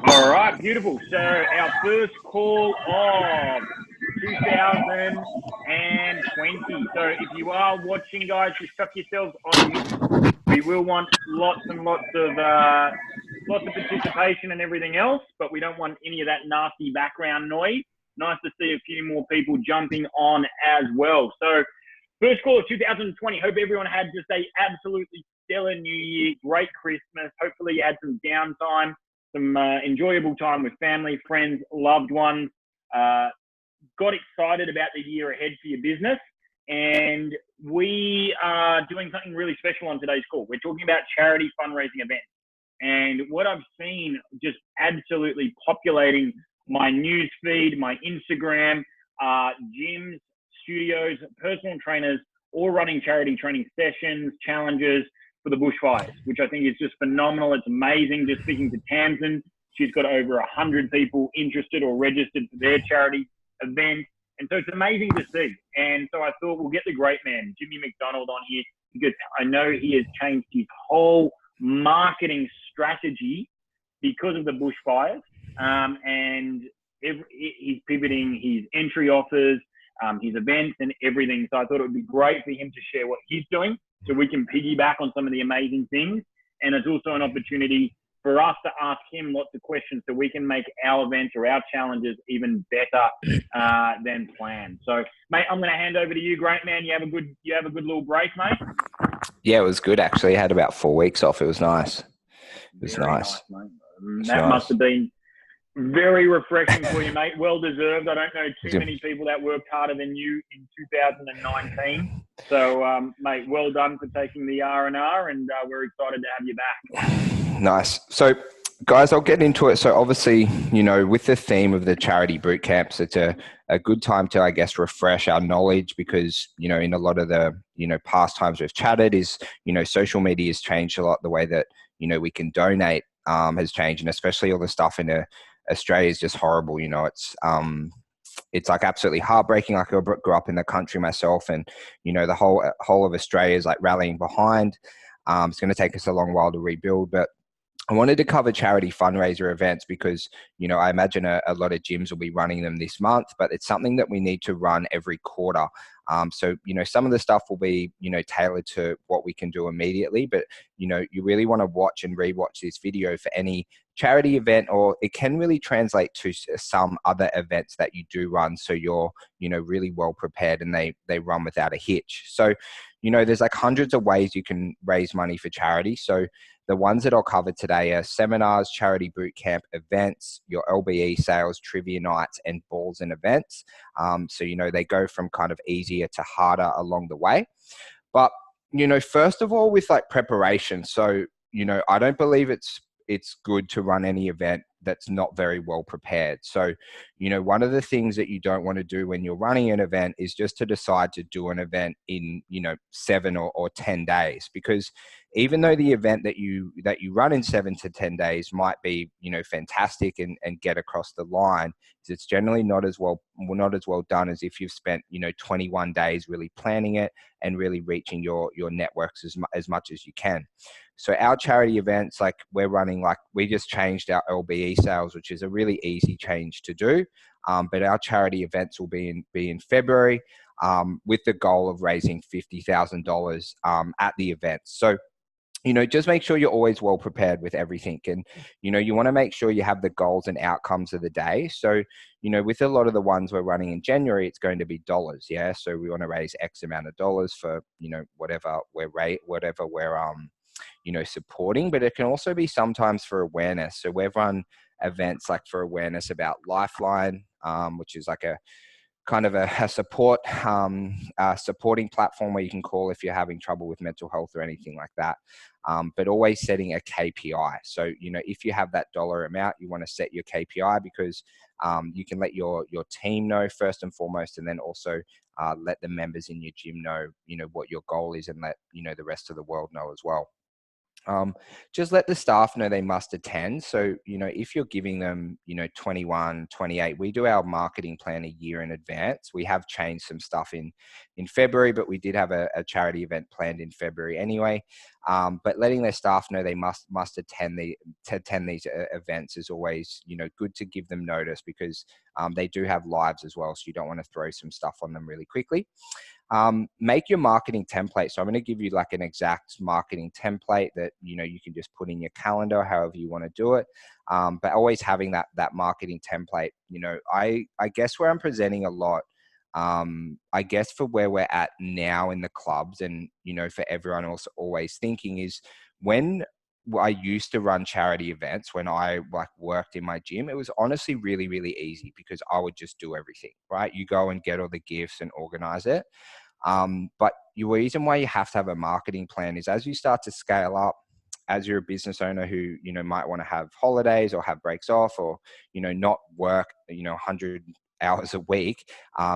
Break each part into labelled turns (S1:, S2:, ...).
S1: All right, beautiful. So our first call of 2020. So if you are watching, guys, just chuck yourselves on mute. We will want lots and lots of participation and everything else, but we don't want any of that nasty background noise. Nice to see a few more people jumping on as well. So first call of 2020. Hope everyone had just a absolutely stellar New Year, great Christmas. Hopefully you had some downtime, some enjoyable time with family, friends, loved ones. Got excited about the year ahead for your business. And we are doing something really special on today's call. We're talking about charity fundraising events. And what I've seen just absolutely populating my news feed, my Instagram, gyms, studios, personal trainers, all running charity training sessions, challenges for the bushfires, which I think is just phenomenal. It's amazing. Just speaking to Tamsin, she's got over 100 people interested or registered for their charity event. And so it's amazing to see. And so I thought we'll get the great man, Jimmy McDonald, on here because I know he has changed his whole marketing strategy because of the bushfires. And he's pivoting his entry offers, his events and everything. So I thought it would be great for him to share what he's doing so we can piggyback on some of the amazing things. And it's also an opportunity for us to ask him lots of questions so we can make our events or our challenges even better than planned. So, mate, I'm going to hand over to you. Great man. You have a good little break, mate.
S2: Yeah, it was good actually. I had about 4 weeks off. It was nice. It was
S1: Very
S2: nice.
S1: Mate. That must have been very refreshing for you, mate. Well deserved. I don't know too many people that worked harder than you in 2019. So, mate, well done for taking the R&R, and we're excited to have you back.
S2: Nice. So, guys, I'll get into it. So, obviously, with the theme of the charity boot camps, it's a good time to, I guess, refresh our knowledge because, in a lot of the, past times we've chatted is, social media has changed a lot. The way that, we can donate has changed, and especially all the stuff in Australia is just horrible. It's like absolutely heartbreaking. Like I grew up in the country myself, and the whole of Australia is like rallying behind. It's going to take us a long while to rebuild, but I wanted to cover charity fundraiser events because, I imagine a lot of gyms will be running them this month, but it's something that we need to run every quarter. So, some of the stuff will be, tailored to what we can do immediately, but, you really want to watch and rewatch this video for any charity event, or it can really translate to some other events that you do run. So you're, really well prepared and they run without a hitch. So, there's like hundreds of ways you can raise money for charity. So the ones that I'll cover today are seminars, charity boot camp events, your LBE sales, trivia nights, and balls and events. So, they go from kind of easier to harder along the way. But, first of all, with like preparation. So, I don't believe it's good to run any event that's not very well prepared. So, one of the things that you don't want to do when you're running an event is just to decide to do an event in, 7 or 10 days, because even though the event that you run in 7 to 10 days might be, fantastic and get across the line, it's generally not as well done as if you've spent, 21 days really planning it and really reaching your networks as much as you can. So our charity events, like we're running, like we just changed our LBE sales, which is a really easy change to do. But our charity events will be in February with the goal of raising $50,000 at the event. So, just make sure you're always well prepared with everything. And, you want to make sure you have the goals and outcomes of the day. So, with a lot of the ones we're running in January, it's going to be dollars. Yeah. So we want to raise X amount of dollars for, whatever we're supporting, but it can also be sometimes for awareness. So we've run events like for awareness about Lifeline, which is like a kind of a support, supporting platform where you can call if you're having trouble with mental health or anything like that. But always setting a KPI. So, if you have that dollar amount, you want to set your KPI because you can let your team know first and foremost, and then also let the members in your gym know, what your goal is, and let, the rest of the world know as well. Just let the staff know they must attend. So, if you're giving them, 21, 28, we do our marketing plan a year in advance. We have changed some stuff in February, but we did have a charity event planned in February anyway. But letting their staff know they must attend these events is always, good to give them notice, because they do have lives as well. So you don't want to throw some stuff on them really quickly. Make your marketing template. So I'm going to give you like an exact marketing template that, you can just put in your calendar, however you want to do it. But always having that marketing template, I guess where I'm presenting a lot, I guess for where we're at now in the clubs, and, for everyone else always thinking, is when I used to run charity events, when I worked in my gym, it was honestly really, really easy, because I would just do everything, right? You go and get all the gifts and organize it. But the reason why you have to have a marketing plan is, as you start to scale up, as you're a business owner who, might want to have holidays or have breaks off, or, not work, 100 hours a week,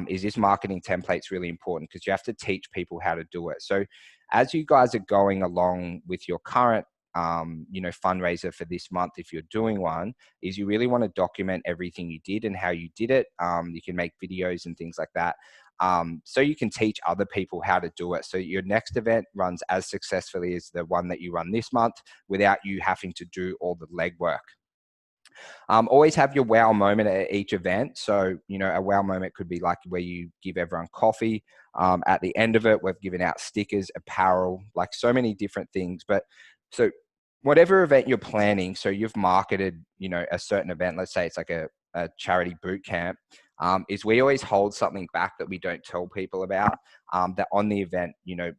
S2: is this marketing template's really important, because you have to teach people how to do it. So as you guys are going along with your current fundraiser for this month, if you're doing one, is you really want to document everything you did and how you did it. You can make videos and things like that. So you can teach other people how to do it. So your next event runs as successfully as the one that you run this month, without you having to do all the legwork. Always have your wow moment at each event. So, a wow moment could be like where you give everyone coffee. At the end of it, we've given out stickers, apparel, like so many different things. But so whatever event you're planning, so you've marketed, a certain event, let's say it's like a charity boot camp, is we always hold something back that we don't tell people about, that on the event,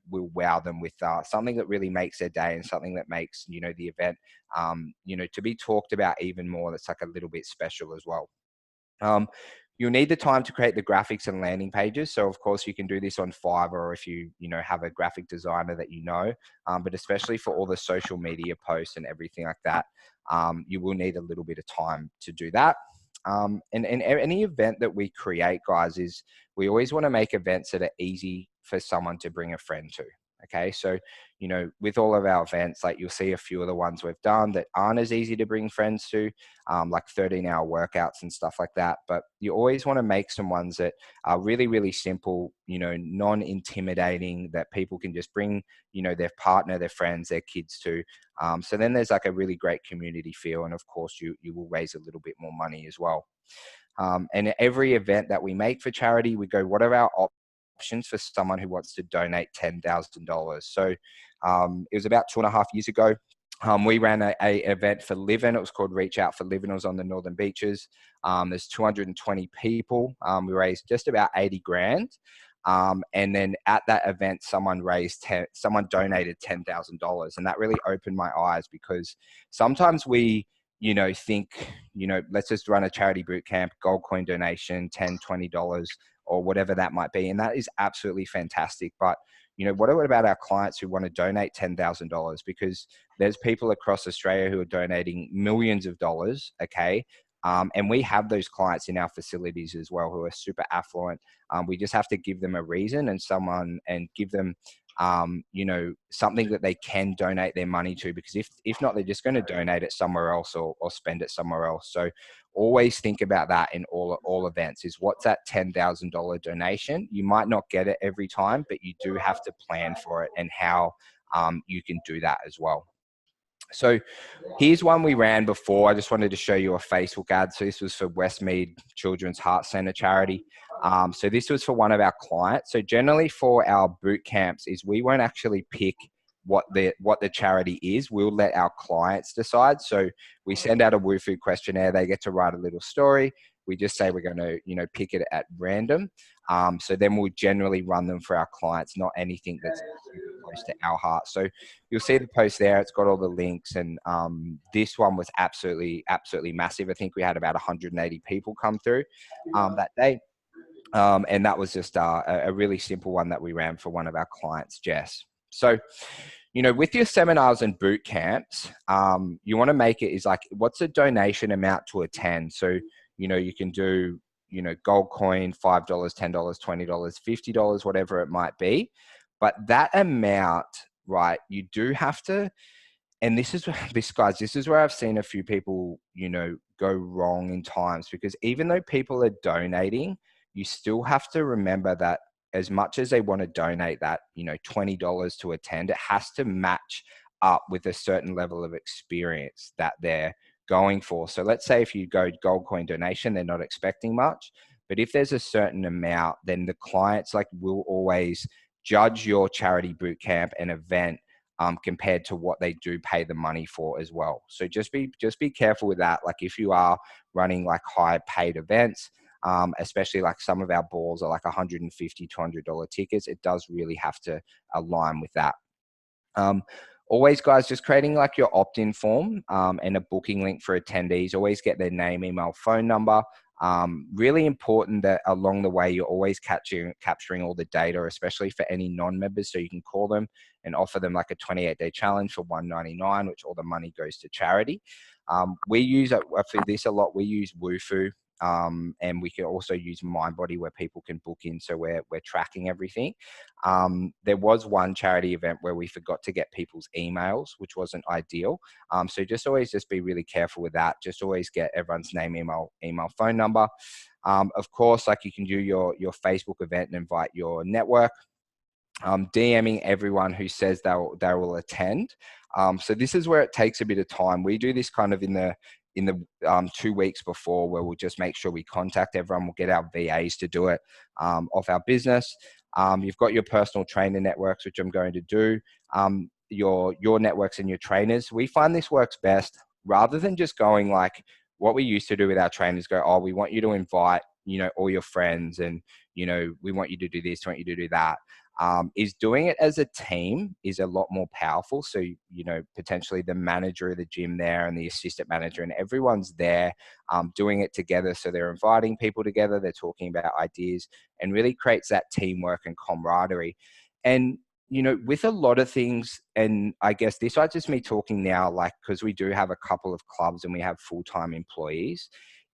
S2: we'll wow them with something that really makes their day, and something that makes, the event, to be talked about even more. That's like a little bit special as well. You'll need the time to create the graphics and landing pages. So of course you can do this on Fiverr, or if you have a graphic designer that but especially for all the social media posts and everything like that, you will need a little bit of time to do that. And any event that we create, guys, is we always want to make events that are easy for someone to bring a friend to. Okay, so, with all of our events, like you'll see a few of the ones we've done that aren't as easy to bring friends to, like 13-hour workouts and stuff like that. But you always want to make some ones that are really, really simple, non-intimidating, that people can just bring, their partner, their friends, their kids to. So then there's like a really great community feel. And of course, you will raise a little bit more money as well. And every event that we make for charity, we go, what are our options for someone who wants to donate $10,000? So it was about 2.5 years ago. We ran a event for Living. It was called Reach Out for Living. It was on the Northern Beaches. There's 220 people. We raised just about 80 grand. And then at that event, someone donated $10,000. And that really opened my eyes, because sometimes we, think, let's just run a charity boot camp, gold coin donation, $10, $20, or whatever that might be. And that is absolutely fantastic. But, what about our clients who want to donate $10,000? Because there's people across Australia who are donating millions of dollars. Okay. And we have those clients in our facilities as well, who are super affluent. We just have to give them a reason and give them, something that they can donate their money to, because if not, they're just going to donate it somewhere else, or spend it somewhere else. So always think about that in all events, is what's that $10,000 donation? You might not get it every time, but you do have to plan for it, and how you can do that as well. So here's one we ran before. I just wanted to show you a Facebook ad. So this was for Westmead Children's Heart Centre charity. So this was for one of our clients. So generally for our boot camps, is we won't actually pick what the charity is. We'll let our clients decide. So we send out a WooFoo questionnaire. They get to write a little story. We just say we're going to, pick it at random. So then we'll generally run them for our clients, not anything that's super close to our heart. So you'll see the post there. It's got all the links. And this one was absolutely, absolutely massive. I think we had about 180 people come through that day. And that was just a really simple one that we ran for one of our clients, Jess. So, with your seminars and boot camps, you want to make it is like, what's the donation amount to attend? So, you can do, gold coin, $5, $10, $20, $50, whatever it might be. But that amount, right, you do have to and this is where I've seen a few people, go wrong in times, because even though people are donating, you still have to remember that as much as they want to donate that, $20 to attend, it has to match up with a certain level of experience that they're going for. So let's say if you go gold coin donation, they're not expecting much, but if there's a certain amount, then the clients will always judge your charity boot camp and event compared to what they do pay the money for as well. So just be careful with that. Like if you are running high paid events, especially some of our balls are $150, $200 tickets, it does really have to align with that. Always, guys, just creating your opt-in form and a booking link for attendees. Always get their name, email, phone number. Really important that along the way, you're always capturing all the data, especially for any non-members, so you can call them and offer them a 28-day challenge for $199, which all the money goes to charity. We use for this a lot. We use Woofu. And we can also use MindBody where people can book in. So we're tracking everything. There was one charity event where we forgot to get people's emails, which wasn't ideal. So always be really careful with that. Just always get everyone's name, email, phone number. Of course, you can do your Facebook event and invite your network. DMing everyone who says they will attend. So this is where it takes a bit of time. We do this kind of in the 2 weeks before, where we'll just make sure we contact everyone. We'll get our VAs to do it off our business. You've got your personal trainer networks, which I'm going to do. Your networks and your trainers. We find this works best rather than just going what we used to do with our trainers. Go, oh, we want you to invite all your friends, and we want you to do this, we want you to do that. Is doing it as a team is a lot more powerful. So, potentially the manager of the gym there and the assistant manager and everyone's there doing it together. So they're inviting people together, they're talking about ideas, and really creates that teamwork and camaraderie. And, with a lot of things, and I guess this is just me talking now, because we do have a couple of clubs and we have full-time employees,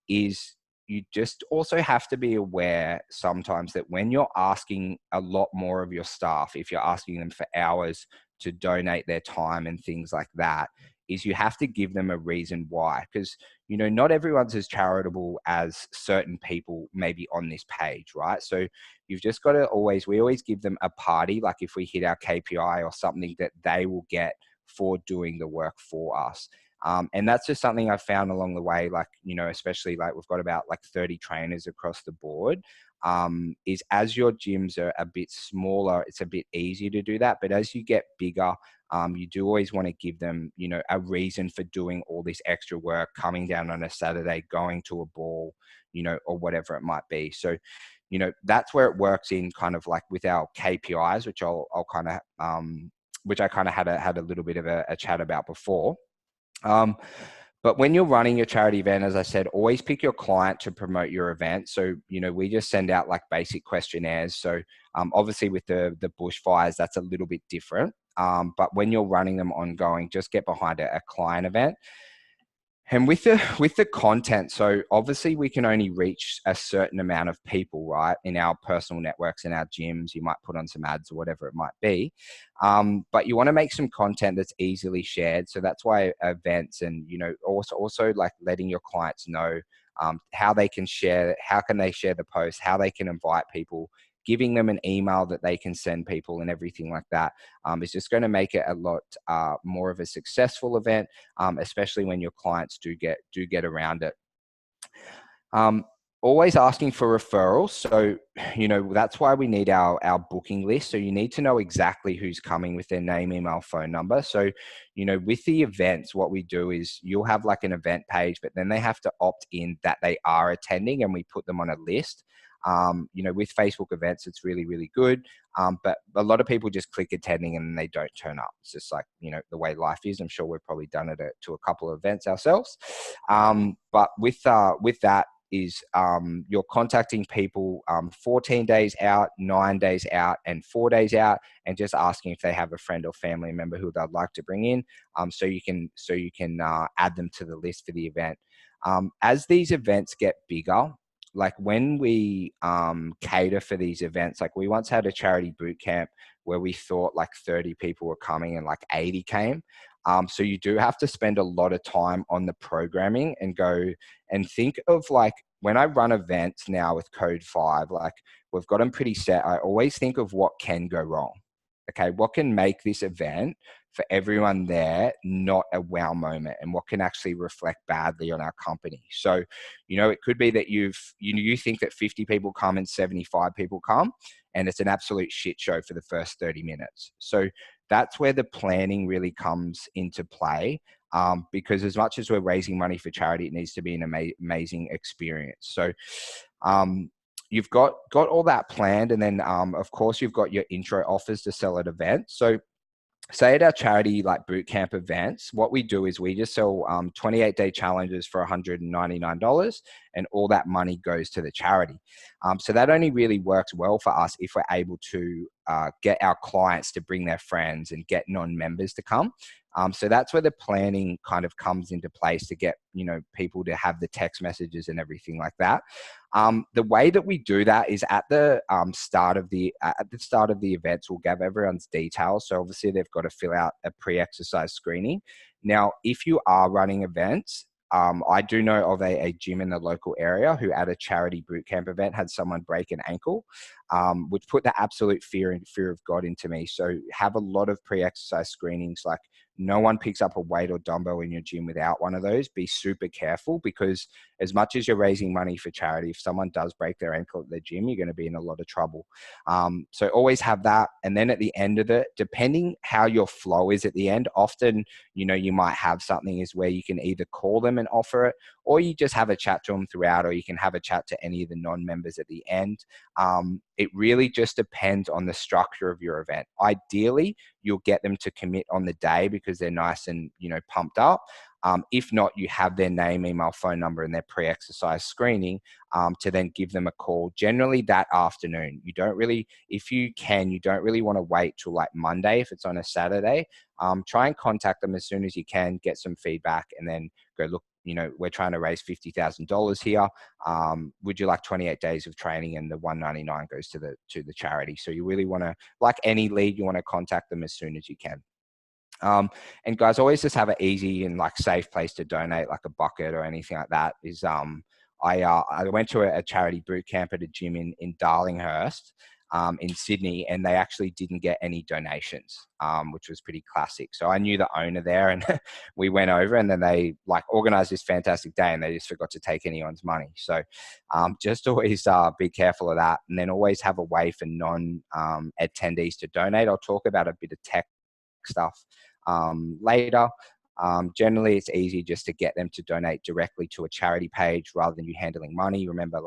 S2: is you just also have to be aware sometimes that when you're asking a lot more of your staff, if you're asking them for hours to donate their time and things like that, is you have to give them a reason why. Because, not everyone's as charitable as certain people maybe on this page, right? So you've just got to we always give them a party, if we hit our KPI or something that they will get for doing the work for us. And that's just something I've found along the way, especially we've got about 30 trainers across the board, is as your gyms are a bit smaller, it's a bit easier to do that. But as you get bigger, you do always want to give them, a reason for doing all this extra work, coming down on a Saturday, going to a ball, or whatever it might be. So, that's where it works in kind of with our KPIs, which I'll kind of, which I kind of had a little bit of a chat about before. But when you're running your charity event, as I said, always pick your client to promote your event. So, we just send out basic questionnaires. So obviously with the bushfires, that's a little bit different. But when you're running them ongoing, just get behind a client event. And with the content, so obviously we can only reach a certain amount of people, right? In our personal networks, in our gyms, you might put on some ads or whatever it might be. But you want to make some content that's easily shared. So that's why events and, also letting your clients know how they can share, how can they share the post, how they can invite people, giving them an email that they can send people and everything like that is just going to make it a lot more of a successful event, especially when your clients do get around it. Always asking for referrals. So, that's why we need our booking list. So you need to know exactly who's coming with their name, email, phone number. So, with the events, what we do is you'll have an event page, but then they have to opt in that they are attending, and we put them on a list. With Facebook events, it's really, really good. But a lot of people just click attending and they don't turn up. It's just the way life is. I'm sure we've probably done it to a couple of events ourselves. But with that is you're contacting people 14 days out, 9 days out, and 4 days out, and just asking if they have a friend or family member who they'd like to bring in, so you can add them to the list for the event. As these events get bigger, when we cater for these events, we once had a charity boot camp where we thought 30 people were coming and 80 came. So you do have to spend a lot of time on the programming and go and think of like, when I run events now with Code 5, like we've got them pretty set. I always think of what can go wrong. Okay, what can make this event for everyone there not a wow moment, and what can actually reflect badly on our company. So, it could be that you think that 50 people come and 75 people come, and it's an absolute shit show for the first 30 minutes. So that's where the planning really comes into play. Because as much as we're raising money for charity, it needs to be an amazing experience. So, you've got all that planned, and then of course you've got your intro offers to sell at events. So say at our charity like boot camp events, what we do is we just sell 28-day challenges for $199, and all that money goes to the charity. So that only really works well for us if we're able to get our clients to bring their friends and get non-members to come. So that's where the planning kind of comes into place to get, people to have the text messages and everything like that. The way that we do that is at the start of the events, we'll give everyone's details. So obviously they've got to fill out a pre-exercise screening. Now, if you are running events, I do know of a gym in the local area who at a charity boot camp event had someone break an ankle, which put the absolute fear of God into me. So have a lot of pre-exercise screenings. Like, no one picks up a weight or dumbbell in your gym without one of those. Be super careful, because as much as you're raising money for charity, if someone does break their ankle at the gym, you're going to be in a lot of trouble. So always have that. And then at the end of it, depending how your flow is at the end, often, you might have something is where you can either call them and offer it, or you just have a chat to them throughout, or you can have a chat to any of the non-members at the end. It really just depends on the structure of your event. Ideally, you'll get them to commit on the day because they're nice and, pumped up. If not, you have their name, email, phone number, and their pre-exercise screening to then give them a call. Generally that afternoon. If you can, you don't really want to wait till like Monday if it's on a Saturday. Try and contact them as soon as you can, get some feedback, and then go, look, we're trying to raise $50,000 here. Would you like 28 days of training? And the $199 goes to the charity. So you really want to, like any lead, you want to contact them as soon as you can. And guys, always just have an easy and like safe place to donate, like a bucket or anything like that. I went to a charity boot camp at a gym in Darlinghurst, in Sydney, and they actually didn't get any donations, which was pretty classic. So I knew the owner there, and we went over, and then they like organized this fantastic day, and they just forgot to take anyone's money. So just always be careful of that, and then always have a way for non-attendees to donate. I'll talk about a bit of tech stuff later. Generally, it's easy just to get them to donate directly to a charity page rather than you handling money. Remember,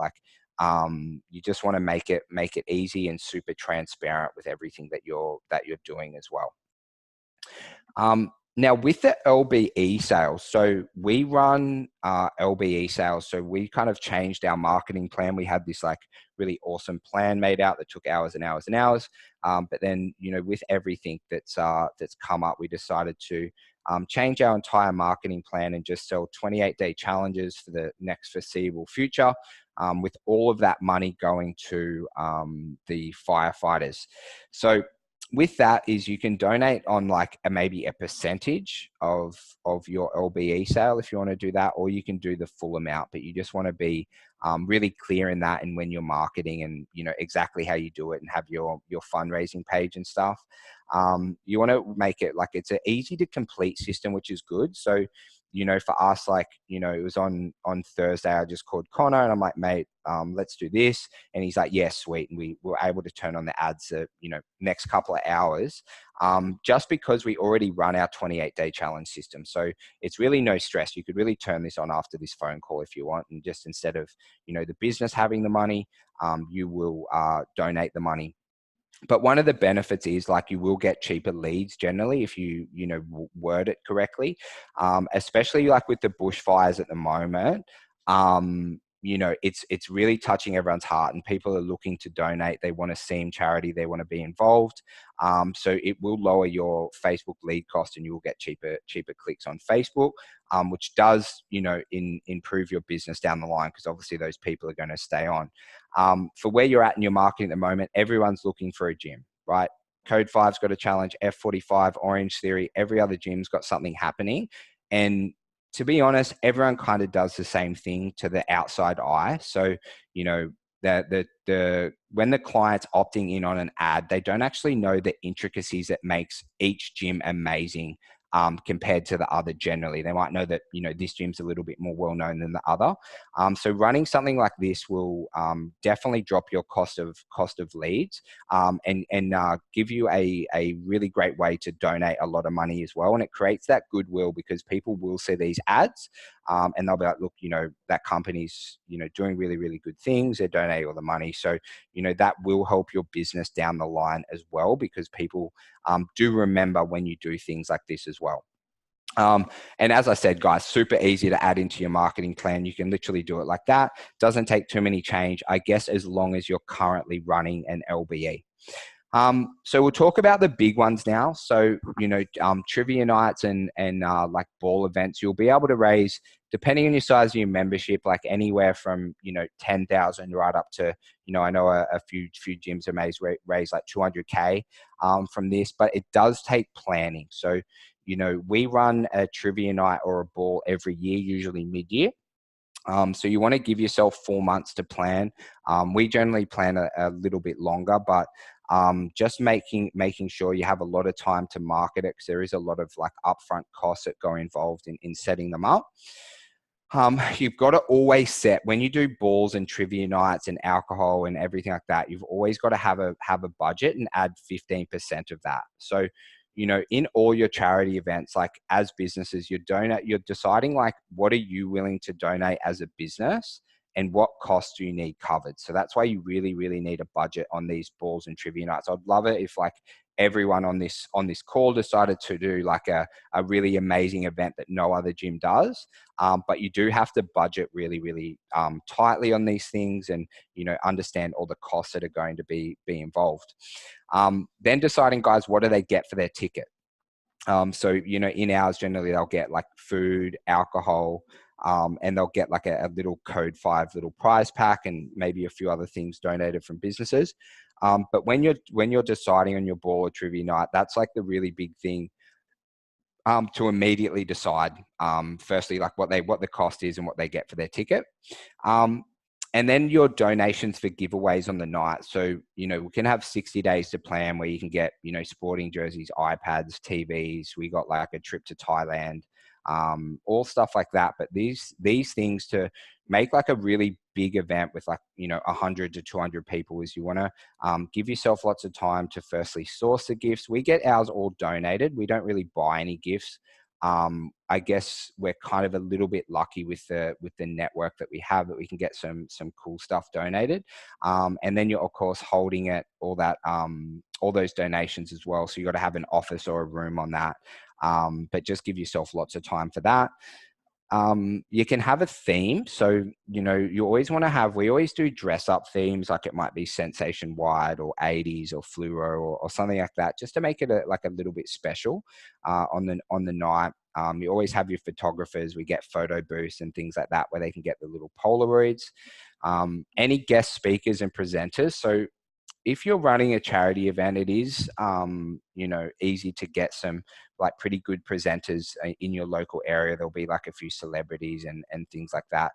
S2: you just want to make it easy and super transparent with everything that you're doing as well. Now with the LBE sales, so we run LBE sales. So we kind of changed our marketing plan. We had this like really awesome plan made out that took hours and hours and hours. But then, with everything that's come up, we decided to change our entire marketing plan and just sell 28-day challenges for the next foreseeable future, with all of that money going to the firefighters. So with that is you can donate on like maybe a percentage of your LBE sale if you want to do that, or you can do the full amount, but you just want to be really clear in that, and when you're marketing and exactly how you do it and have your fundraising page and stuff. You want to make it like it's an easy to complete system, which is good. So for us, it was on Thursday, I just called Connor and I'm like, mate, let's do this. And he's like, yeah, sweet. And we were able to turn on the ads next couple of hours, just because we already run our 28-day challenge system. So it's really no stress. You could really turn this on after this phone call if you want. And just instead of, the business having the money, you will donate the money. But one of the benefits is you will get cheaper leads generally if you word it correctly, especially with the bushfires at the moment. It's really touching everyone's heart, and people are looking to donate. They want to see charity. They want to be involved. So it will lower your Facebook lead cost, and you will get cheaper clicks on Facebook, which does improve your business down the line, because obviously those people are going to stay on. For where you're at in your marketing at the moment, everyone's looking for a gym, right? Code 5's got a challenge, F45, Orange Theory, every other gym's got something happening. And to be honest, everyone kind of does the same thing to the outside eye. So, you know, when the client's opting in on an ad, they don't actually know the intricacies that makes each gym amazing. Compared to the other generally. They might know that, you know, this gym's a little bit more well-known than the other. So running something like this will definitely drop your cost of leads and give you a really great way to donate a lot of money as well. And it creates that goodwill because people will see these ads and they'll be like, look, you know, that company's, you know, doing really, really good things. They're donating all the money. So, you know, that will help your business down the line as well because people do remember when you do things like this as well. And as I said, guys, super easy to add into your marketing plan. You can literally do it like that. Doesn't take too many change, I guess, as long as you're currently running an LBE. So we'll talk about the big ones now. So, you know, trivia nights and like ball events, you'll be able to raise, depending on your size of your membership, like anywhere from, you know, 10,000 right up to, you know, I know a few gyms have raised like 200K from this, but it does take planning. So, you know, we run a trivia night or a ball every year, usually mid-year. So you want to give yourself 4 months to plan. We generally plan a little bit longer, but just making sure you have a lot of time to market it because there is a lot of like upfront costs that go involved in setting them up. You've got to always set when you do balls and trivia nights and alcohol and everything like that. You've always got to have a budget and add 15% of that. So, you know, in all your charity events, like as businesses, you're deciding like, what are you willing to donate as a business and what costs do you need covered? So that's why you really, really need a budget on these balls and trivia nights. I'd love it if like everyone on this call decided to do like a really amazing event that no other gym does. But you do have to budget really, really tightly on these things and, you know, understand all the costs that are going to be involved. Then deciding, guys, what do they get for their ticket? So, you know, in ours, generally they'll get like food, alcohol, and they'll get like a little Code 5 little prize pack and maybe a few other things donated from businesses. But when you're deciding on your ball or trivia night, that's like the really big thing to immediately decide. Firstly, like what the cost is and what they get for their ticket. And then your donations for giveaways on the night. So, you know, we can have 60 days to plan where you can get, you know, sporting jerseys, iPads, TVs. We got like a trip to Thailand, all stuff like that. But these things to make like a really big event with like, you know, 100 to 200 people is you want to give yourself lots of time to firstly source the gifts. We get ours all donated. We don't really buy any gifts. I guess we're kind of a little bit lucky with the network that we have that we can get some cool stuff donated. And then you're of course holding it, all those donations as well. So you got to have an office or a room on that. But just give yourself lots of time for that. You can have a theme. So, you know, you always want to have, we always do dress up themes, like it might be Sensation White or 80s or fluoro or something like that, just to make it like a little bit special on the night. You always have your photographers. We get photo booths and things like that where they can get the little Polaroids. Any guest speakers and presenters. So if you're running a charity event, it is, you know, easy to get some like pretty good presenters in your local area. There'll be like a few celebrities and things like that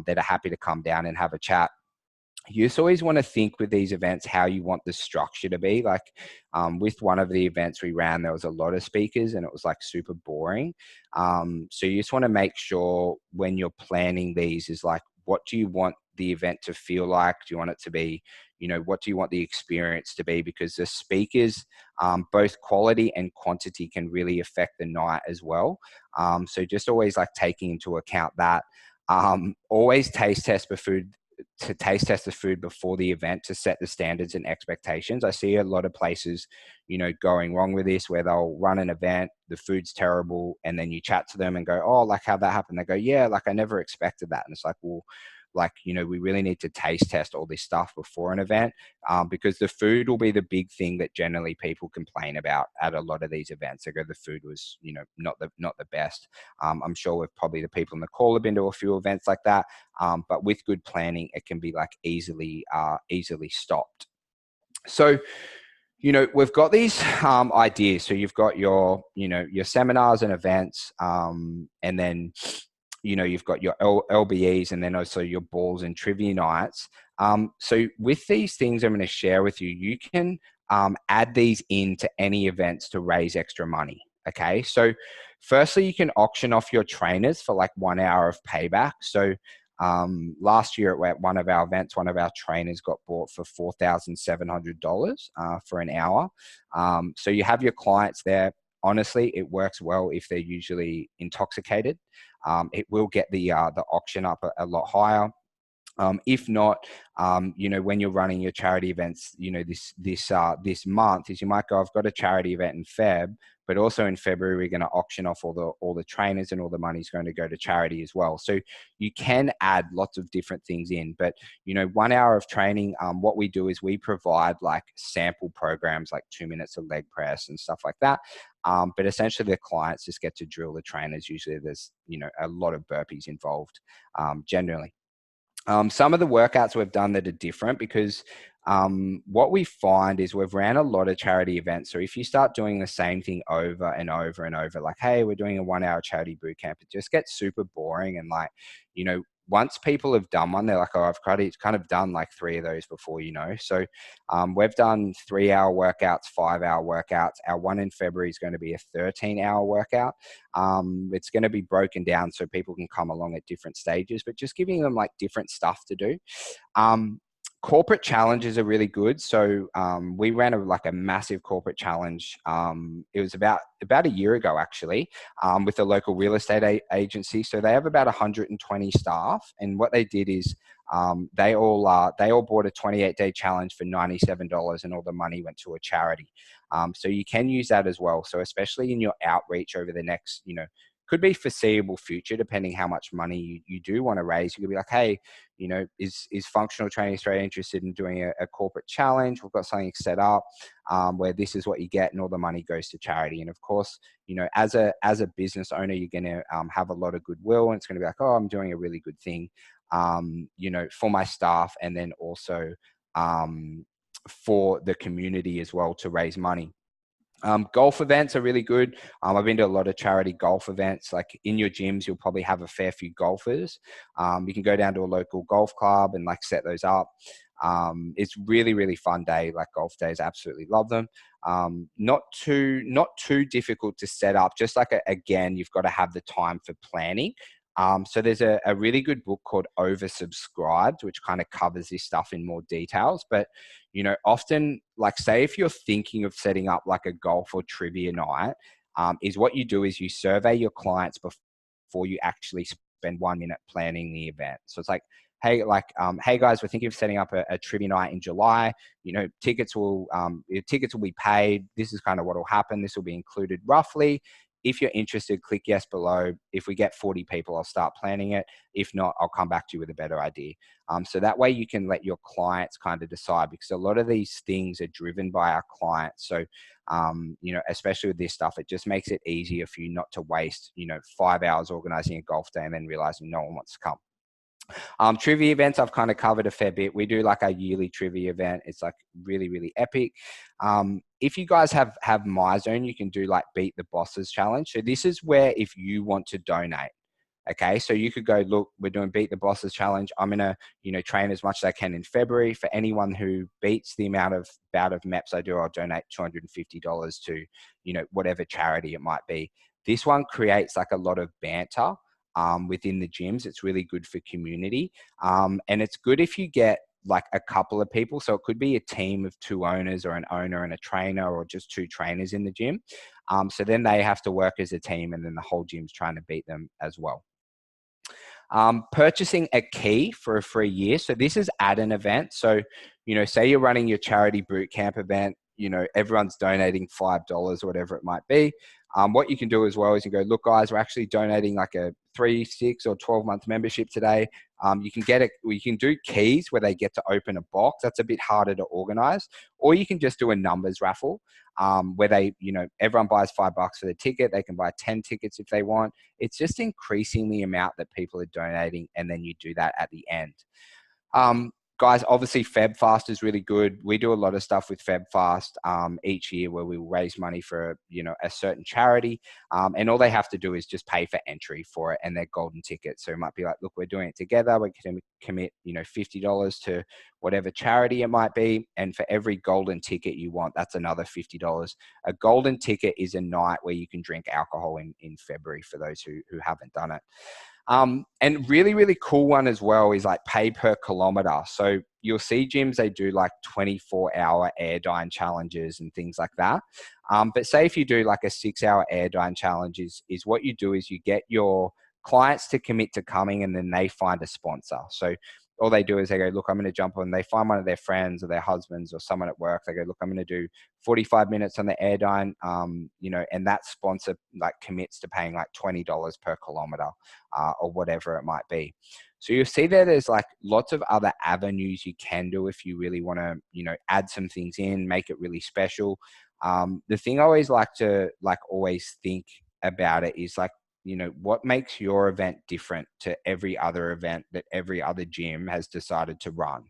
S2: that are happy to come down and have a chat. You just always want to think with these events how you want the structure to be. Like with one of the events we ran, there was a lot of speakers and it was like super boring. So you just want to make sure when you're planning these is like, what do you want the event to feel like? Do you want it to be, you know, what do you want the experience to be? Because the speakers, both quality and quantity can really affect the night as well. So just always like taking into account that. Always taste test the food before the event to set the standards and expectations. I see a lot of places, you know, going wrong with this where they'll run an event, the food's terrible, and then you chat to them and go, oh, like how'd that happen? They go, yeah, like I never expected that. And it's like, well, like, you know, we really need to taste test all this stuff before an event because the food will be the big thing that generally people complain about at a lot of these events. They go, the food was, you know, not the best. I'm sure with probably the people in the call have been to a few events like that. But with good planning, it can be like easily stopped. So We've got these ideas. So you've got your seminars and events, and then, you've got your LBEs, and then also your balls and trivia nights. So with these things I'm going to share with you, you can add these into any events to raise extra money. Okay. So firstly, you can auction off your trainers for like 1 hour of payback. So last year at one of our events, one of our trainers got bought for $4,700 for an hour. So you have your clients there. Honestly, it works well if they're usually intoxicated. It will get the auction up a lot higher. If not, when you're running your charity events, this month is you might go, I've got a charity event in Feb, but also in February we're going to auction off all the trainers, and all the money's going to go to charity as well. So you can add lots of different things in, but 1 hour of training. What we do is we provide like sample programs, like 2 minutes of leg press and stuff like that. But essentially the clients just get to drill the trainers. Usually there's a lot of burpees involved, generally. Some of the workouts we've done that are different, because what we find is we've ran a lot of charity events. So if you start doing the same thing over and over and over, like, hey, we're doing a 1 hour charity boot camp, it just gets super boring. And like, once people have done one, they're like, oh, I've kind of done like 3 of those before, So we've done 3-hour workouts, 5-hour workouts. Our one in February is going to be a 13-hour workout. It's going to be broken down so people can come along at different stages, but just giving them like different stuff to do. Corporate challenges are really good. So we ran a massive corporate challenge. It was about a year ago, actually, with a local real estate agency. So they have about 120 staff, and what they did is they all bought a 28-day challenge for $97, and all the money went to a charity. So you can use that as well. So especially in your outreach over the next, could be foreseeable future, depending how much money you do want to raise. You could be like, hey, is Functional Training Australia interested in doing a corporate challenge? We've got something set up where this is what you get, and all the money goes to charity. And of course, as a business owner, you're going to have a lot of goodwill, and it's going to be like, oh, I'm doing a really good thing, for my staff, and then also for the community as well, to raise money. Golf events are really good. I've been to a lot of charity golf events. Like in your gyms, you'll probably have a fair few golfers. You can go down to a local golf club and like set those up. It's really, really fun day. Like golf days, absolutely love them. Not too difficult to set up. Just like again, you've got to have the time for planning. So there's a really good book called Oversubscribed, which kind of covers this stuff in more details. But often, like, say if you're thinking of setting up like a golf or trivia night, is what you do is you survey your clients before you actually spend 1 minute planning the event. So it's like, hey, hey guys, we're thinking of setting up a trivia night in July. Tickets will be paid. This is kind of what will happen. This will be included roughly. If you're interested, click yes below. If we get 40 people, I'll start planning it. If not, I'll come back to you with a better idea. So that way you can let your clients kind of decide, because a lot of these things are driven by our clients. So, especially with this stuff, it just makes it easier for you not to waste, 5 hours organizing a golf day and then realizing no one wants to come. Trivia events, I've kind of covered a fair bit. We do like a yearly trivia event. It's like really, really epic. If you guys have MyZone, you can do like Beat the Bosses challenge. So this is where if you want to donate, okay, so you could go, look, we're doing Beat the Bosses challenge. I'm going to, train as much as I can in February. For anyone who beats the amount of bout of MEPs I do, I'll donate $250 to, whatever charity it might be. This one creates like a lot of banter within the gyms. It's really good for community. And it's good if you get like a couple of people. So it could be a team of 2 owners, or an owner and a trainer, or just 2 trainers in the gym. So then they have to work as a team, and then the whole gym's trying to beat them as well. Purchasing a key for a free year. So this is at an event. So, say you're running your charity boot camp event, everyone's donating $5 or whatever it might be. What you can do as well is you go, look, guys, we're actually donating like a 3, 6, or 12-month membership today. You can do keys where they get to open a box. That's a bit harder to organize. Or you can just do a numbers raffle where they, everyone buys $5 for the ticket. They can buy 10 tickets if they want. It's just increasing the amount that people are donating, and then you do that at the end. Guys, obviously Feb Fast is really good. We do a lot of stuff with Feb Fast each year where we raise money for, a certain charity. And all they have to do is just pay for entry for it and their golden ticket. So it might be like, look, we're doing it together. We can commit, $50 to whatever charity it might be. And for every golden ticket you want, that's another $50. A golden ticket is a night where you can drink alcohol in February for those who haven't done it. And really, really cool one as well is like pay per kilometer. So you'll see gyms, they do like 24-hour air dine challenges and things like that. But say if you do like a 6-hour air dine challenge is what you do is you get your clients to commit to coming and then they find a sponsor. So all they do is they go, look, I'm going to jump on. They find one of their friends or their husbands or someone at work. They go, look, I'm going to do 45 minutes on the air dine, and that sponsor like commits to paying like $20 per kilometer or whatever it might be. So you'll see there's like lots of other avenues you can do if you really want to, add some things in, make it really special. The thing I always like to always think about it is like, what makes your event different to every other event that every other gym has decided to run,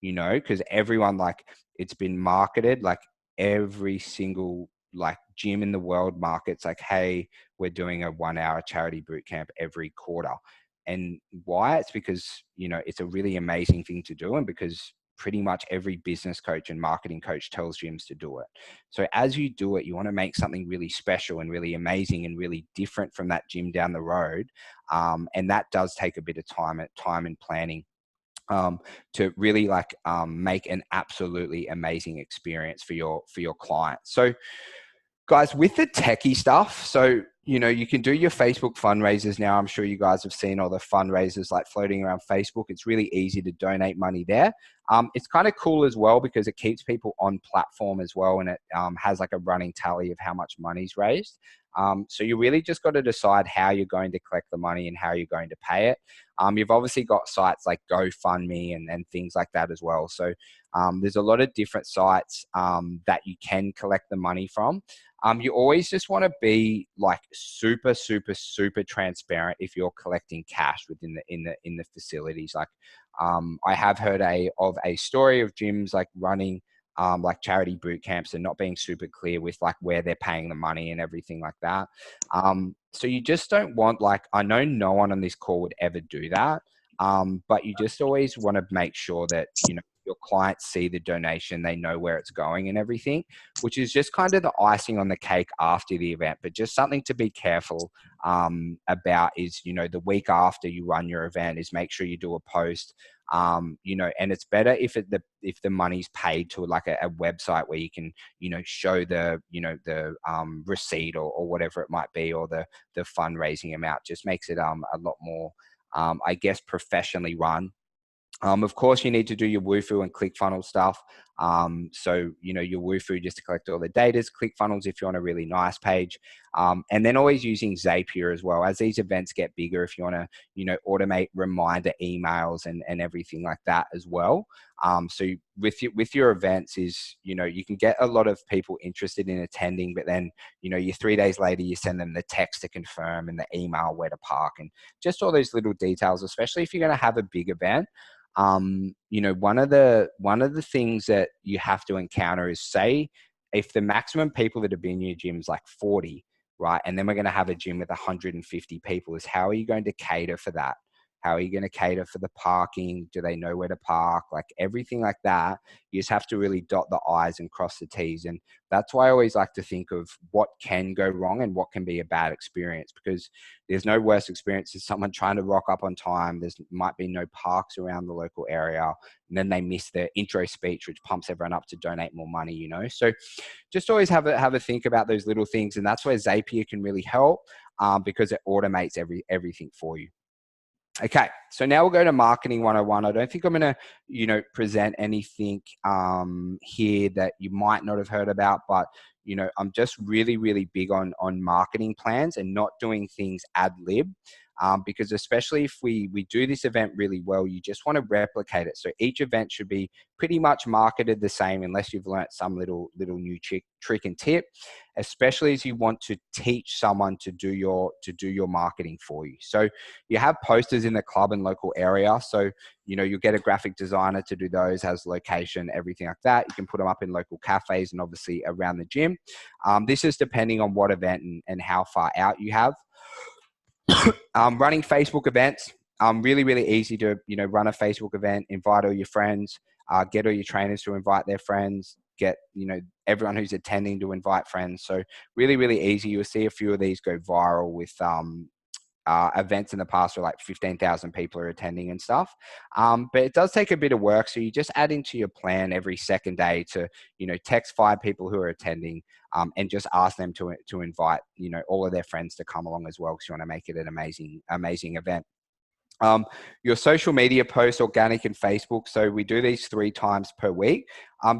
S2: because everyone, like, it's been marketed, like every single like gym in the world markets like, hey, we're doing a 1-hour charity boot camp every quarter. And why? It's because, it's a really amazing thing to do. And because pretty much every business coach and marketing coach tells gyms to do it. So as you do it, you want to make something really special and really amazing and really different from that gym down the road. And that does take a bit of time and planning to really make an absolutely amazing experience for your clients. So guys, with the techie stuff, so, you can do your Facebook fundraisers now. I'm sure you guys have seen all the fundraisers like floating around Facebook. It's really easy to donate money there. It's kind of cool as well because it keeps people on platform as well. And it has like a running tally of how much money's raised. So you really just got to decide how you're going to collect the money and how you're going to pay it. You've obviously got sites like GoFundMe and things like that as well. So there's a lot of different sites that you can collect the money from. You always just want to be like super, super, super transparent if you're collecting cash within the facilities. Like I have heard of a story of gyms like running like charity boot camps and not being super clear with like where they're paying the money and everything like that. So you just don't want, like, I know no one on this call would ever do that. But you just always want to make sure that, your clients see the donation, they know where it's going and everything, which is just kind of the icing on the cake after the event. But just something to be careful about is, the week after you run your event is make sure you do a post, and it's better if the money's paid to like a website where you can, show the, the receipt or whatever it might be, or the fundraising amount. Just makes it a lot more, I guess, professionally run. Of course, you need to do your Woofu and ClickFunnels stuff. So, your Woofu just to collect all the data, ClickFunnels if you want a really nice page. And then always using Zapier as well. As these events get bigger, if you want to, automate reminder emails and everything like that as well. So with your events is, you can get a lot of people interested in attending, but then, you 3 days later, you send them the text to confirm and the email where to park and just all those little details, especially if you're going to have a big event. One of the things that you have to encounter is, say, if the maximum people that have been in your gym is like 40, right? And then we're going to have a gym with 150 people, is how are you going to cater for that? How are you going to cater for the parking? Do they know where to park? Like everything like that, you just have to really dot the I's and cross the T's. And that's why I always like to think of what can go wrong and what can be a bad experience, because there's no worse experience than someone trying to rock up on time. There's might be no parks around the local area, and then they miss their intro speech, which pumps everyone up to donate more money, So just always have a think about those little things. And that's where Zapier can really help because it automates everything for you. Okay, so now we'll go to marketing 101. I don't think I'm going to, present anything here that you might not have heard about, but, I'm just really, really big on marketing plans and not doing things ad lib. because especially if we do this event really well, you just want to replicate it. So each event should be pretty much marketed the same, unless you've learnt some little new trick and tip, especially as you want to teach someone to do your marketing for you. So you have posters in the club and local area. So, you'll get a graphic designer to do those, has location, everything like that. You can put them up in local cafes and obviously around the gym. This is depending on what event and how far out you have. Running Facebook events, really, really easy to, run a Facebook event, invite all your friends, get all your trainers to invite their friends, get, everyone who's attending to invite friends. So really, really easy. You'll see a few of these go viral with events in the past where like 15,000 people are attending and stuff. But it does take a bit of work. So you just add into your plan every second day to, text 5 people who are attending, and just ask them to invite, all of their friends to come along as well, because you want to make it an amazing event. Your social media posts, organic and Facebook. So we do these 3 times per week,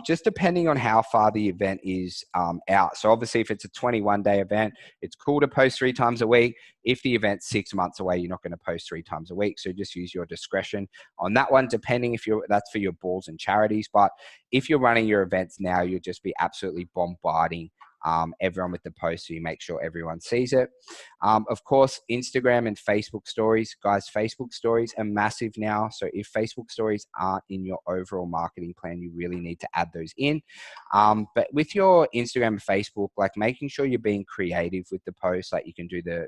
S2: just depending on how far the event is out. So obviously if it's a 21-day event, it's cool to post 3 times a week. If the event's 6 months away, you're not going to post 3 times a week. So just use your discretion on that one, depending if that's for your balls and charities. But if you're running your events now, you'll just be absolutely bombarding everyone with the post, so you make sure everyone sees it. Of course, Instagram and Facebook stories. Guys, Facebook stories are massive now. So if Facebook stories aren't in your overall marketing plan, you really need to add those in. But with your Instagram and Facebook, like making sure you're being creative with the posts, like you can do the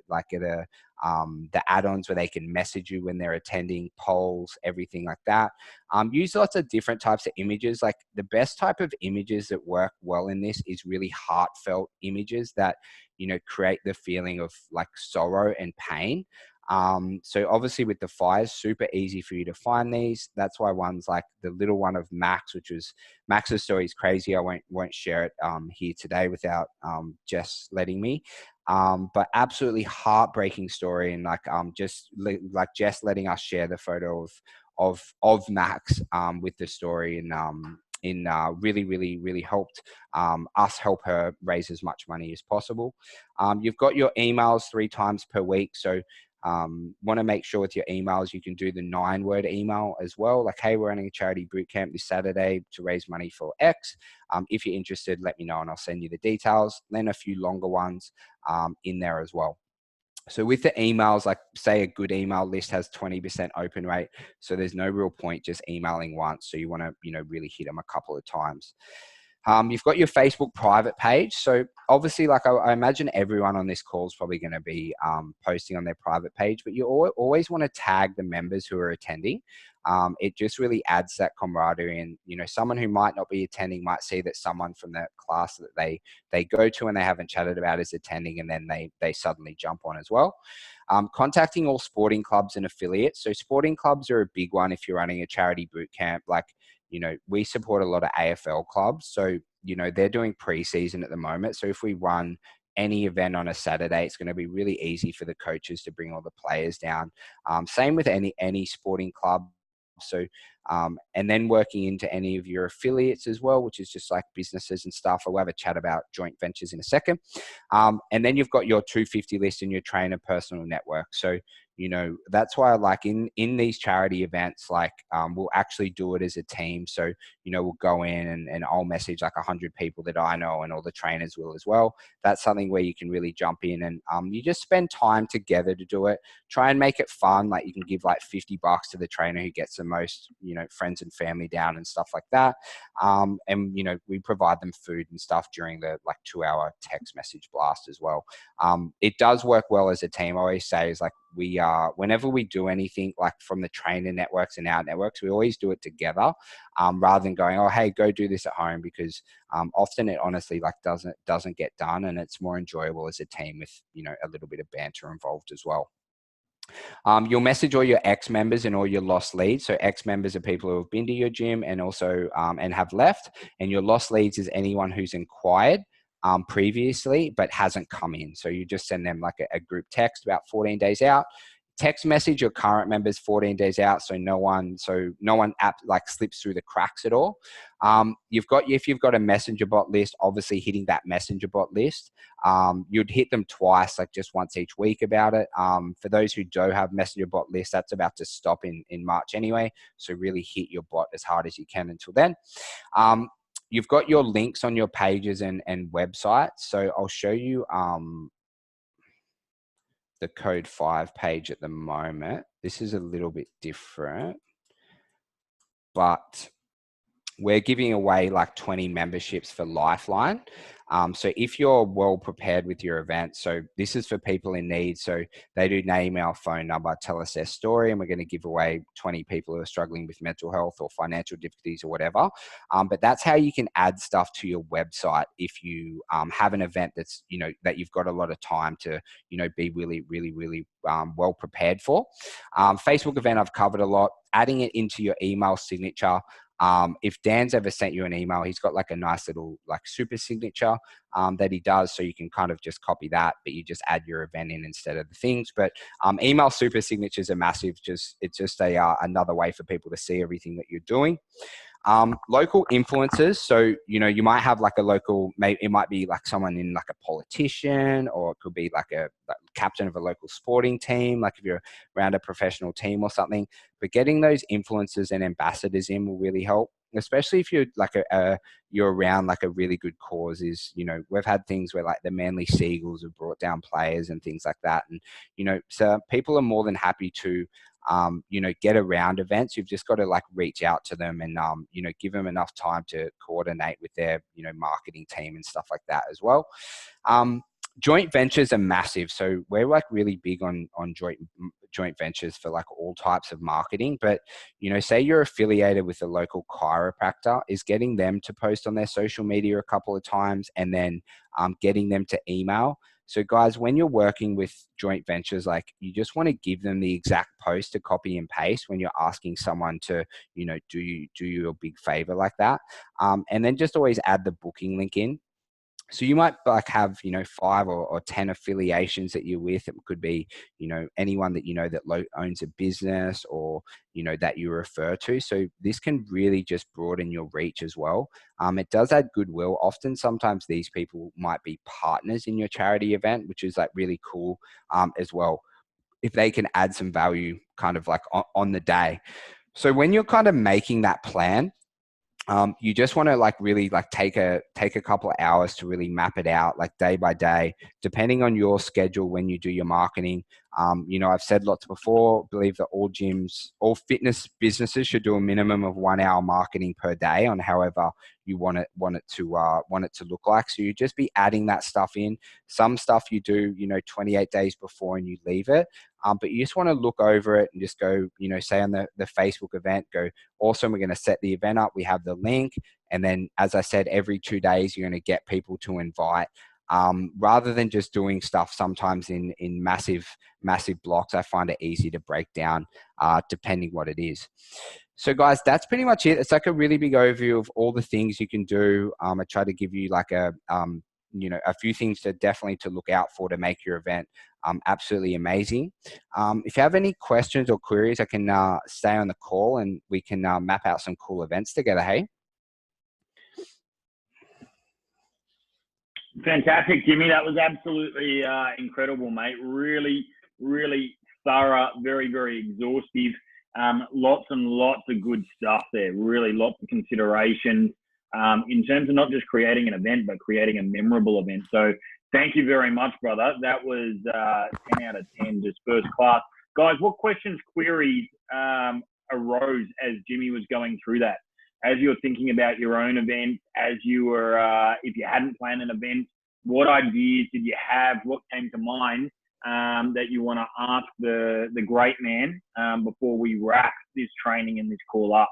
S2: add-ons where they can message you when they're attending, polls, everything like that. Use lots of different types of images. Like the best type of images that work well in this is really heartfelt images that, create the feeling of like sorrow and pain. So obviously with the fires, super easy for you to find these. That's why ones like the little one of Max, which was Max's story is crazy. I won't share it here today without Jess letting me. But absolutely heartbreaking story, and just like Jess letting us share the photo of Max with the story, and really, really, really helped us help her raise as much money as possible. You've got your emails 3 times per week. So want to make sure with your emails, you can do the 9-word email as well. Like, hey, we're running a charity boot camp this Saturday to raise money for X. If you're interested, let me know and I'll send you the details. Then a few longer ones in there as well. So with the emails, like say a good email list has 20% open rate. So there's no real point just emailing once. So you want to, really hit them a couple of times. You've got your Facebook private page. So obviously, like I imagine everyone on this call is probably going to be posting on their private page, but you always want to tag the members who are attending. It just really adds that camaraderie, and someone who might not be attending might see that someone from the class that they go to and they haven't chatted about is attending, and then they suddenly jump on as well. Contacting all sporting clubs and affiliates. So sporting clubs are a big one if you're running a charity boot camp. Like, we support a lot of AFL clubs. So, they're doing pre-season at the moment. So if we run any event on a Saturday, it's going to be really easy for the coaches to bring all the players down. Same with any sporting club. So, and then working into any of your affiliates as well, which is just like businesses and stuff. I'll have a chat about joint ventures in a second. And then you've got your 250 list and your trainer personal network. So, that's why I like in these charity events, like we'll actually do it as a team. So, we'll go in and I'll message like 100 people that I know, and all the trainers will as well. That's something where you can really jump in and you just spend time together to do it. Try and make it fun. Like you can give like $50 to the trainer who gets the most, friends and family down and stuff like that. And, we provide them food and stuff during the like 2-hour text message blast as well. It does work well as a team. I always say is like whenever we do anything like from the trainer networks and our networks, we always do it together rather than going, oh, hey, go do this at home, because often it honestly like doesn't get done, and it's more enjoyable as a team with, a little bit of banter involved as well. You'll message all your ex-members and all your lost leads. So ex-members are people who have been to your gym and also and have left. And your lost leads is anyone who's inquired previously but hasn't come in. So you just send them like a group text about 14 days out. text message your current members 14 days out, so no one slips through the cracks at all. If you've got a messenger bot list, obviously hitting that messenger bot list, you'd hit them twice, like just once each week about it. For those who don't have messenger bot list, that's about to stop in March anyway, so really hit your bot as hard as you can until then. You've got your links on your pages and websites, so I'll show you the Code 5 page at the moment. This is a little bit different, but we're giving away like 20 memberships for Lifeline. So if you're well prepared with your event, so this is for people in need. So they do name, our phone number, tell us their story, and we're going to give away 20 people who are struggling with mental health or financial difficulties or whatever. But that's how you can add stuff to your website if you have an event that's, that you've got a lot of time to, be really, really, really well prepared for. Facebook event, I've covered a lot. Adding it into your email signature. If Dan's ever sent you an email, he's got like a nice little like super signature that he does. So you can kind of just copy that, but you just add your event in instead of the things. But email super signatures are massive. It's just another way for people to see everything that you're doing. Local influencers. So, you might have like a local, it might be like someone in like a politician, or it could be like a captain of a local sporting team, like if you're around a professional team or something. But getting those influencers and ambassadors in will really help, especially if you're like you're around like a really good cause. We've had things where like the Manly Seagulls have brought down players and things like that. And, so people are more than happy to, get around events. You've just got to like reach out to them and, give them enough time to coordinate with their, marketing team and stuff like that as well. Joint ventures are massive. So we're like really big on joint ventures for like all types of marketing. But, say you're affiliated with a local chiropractor, is getting them to post on their social media a couple of times, and then getting them to email. So guys, when you're working with joint ventures, like you just want to give them the exact post to copy and paste when you're asking someone to, do you a big favor like that. And then just always add the booking link in. So you might like have, 5 or 10 affiliations that you're with. It could be, anyone that, that owns a business, or, that you refer to. So this can really just broaden your reach as well. It does add goodwill. Often, sometimes these people might be partners in your charity event, which is like really cool as well, if they can add some value kind of like on the day. So when you're kind of making that plan, you just want to like really like take a couple of hours to really map it out, like day by day, depending on your schedule when you do your marketing. I've said lots before, believe that all fitness businesses should do a minimum of 1 hour marketing per day on however you want it to look like. So you just be adding that stuff in. Some stuff you do, 28 days before and you leave it. But you just want to look over it and just go, say on the Facebook event, go, awesome, we're going to set the event up. We have the link. And then, as I said, every 2 days, you're going to get people to invite. Rather than just doing stuff sometimes in massive blocks, I find it easy to break down depending what it is. So guys, that's pretty much it. It's like a really big overview of all the things you can do. I try to give you like a few things definitely to look out for to make your event absolutely amazing. If you have any questions or queries, I can stay on the call and we can map out some cool events together. Hey?
S1: Fantastic, Jimmy. That was absolutely incredible, mate. Really, really thorough, very, very exhaustive. Lots and lots of good stuff there. Really lots of considerations in terms of not just creating an event, but creating a memorable event. So thank you very much, brother. That was 10 out of 10, just first class. Guys, what questions, queries arose as Jimmy was going through that? As you're thinking about your own event, as you were, if you hadn't planned an event, what ideas did you have? What came to mind that you want to ask the great man before we wrap this training and this call up?